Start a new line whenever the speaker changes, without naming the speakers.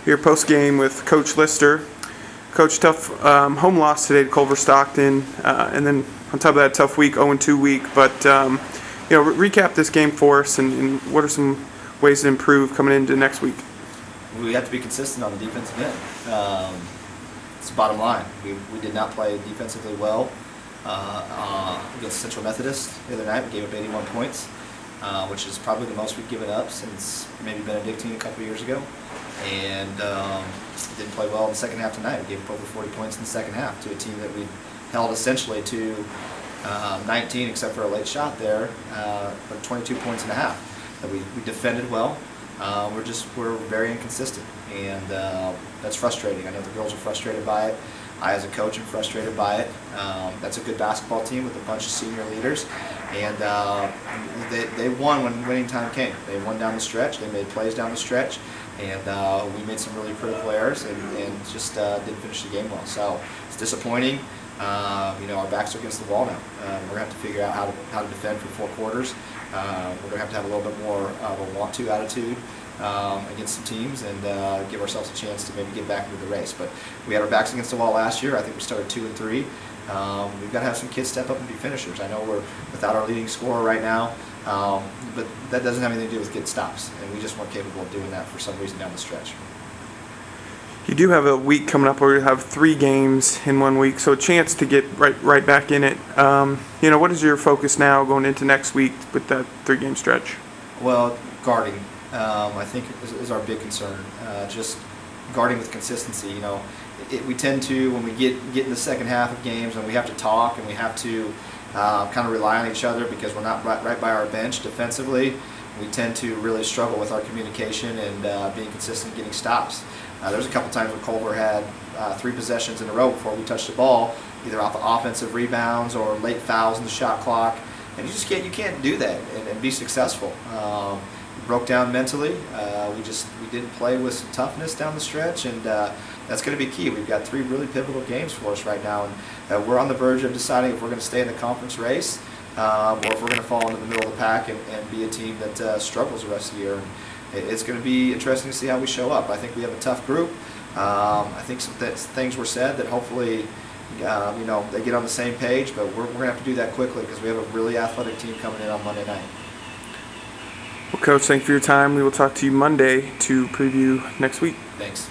Here post-game with Coach Lister. Coach, tough home loss today to Culver-Stockton, and then on top of that, tough week, 0-2 week. But recap this game for us, and what are some ways to improve coming into next week?
We have to be consistent on the defensive end. It's the bottom line. We did not play defensively well against Central Methodist the other night. We gave up 81 points, which is probably the most we've given up since maybe Benedictine a couple of years ago. And didn't play well in the second half tonight. We gave up over 40 points in the second half to a team that we held essentially to 19, except for a late shot there, but 22 points and a half. We defended well. We're very inconsistent, and that's frustrating. I know the girls are frustrated by it. I, as a coach, am frustrated by it. That's a good basketball team with a bunch of senior leaders, and they won when winning time came. They won down the stretch. They made plays down the stretch, and we made some really critical errors and just didn't finish the game well. So it's disappointing. Our backs are against the wall now. We're gonna have to figure out how to defend for 4 quarters. We're gonna have to have a little bit more of a want-to attitude against some teams and give ourselves a chance to maybe get back into the race. But we had our backs against the wall last year. I think we started 2-3. We've got to have some kids step up and be finishers. I know we're without our leading scorer right now, but that doesn't have anything to do with getting stops, and we just weren't capable of doing that for some reason down the stretch.
You do have a week coming up where you have 3 games in 1 week, so a chance to get right back in it. What is your focus now going into next week with that 3-game stretch?
Well, guarding, I think is our big concern. Just guarding with consistency. We tend to, when we get in the second half of games and we have to talk and we have to kind of rely on each other because we're not right by our bench defensively, we tend to really struggle with our communication and being consistent getting stops. There's a couple times when Culver had 3 possessions in a row before we touched the ball, either off of offensive rebounds or late fouls in the shot clock, and you can't do that and be successful. We broke down mentally. We didn't play with some toughness down the stretch, and that's going to be key. We've got 3 really pivotal games for us right now, and we're on the verge of deciding if we're going to stay in the conference race or if we're going to fall into the middle of the pack and be a team that struggles the rest of the year. It's going to be interesting to see how we show up. I think we have a tough group. I think some things were said that hopefully they get on the same page, but we're going to have to do that quickly because we have a really athletic team coming in on Monday night.
Well, Coach, thank you for your time. We will talk to you Monday to preview next week.
Thanks.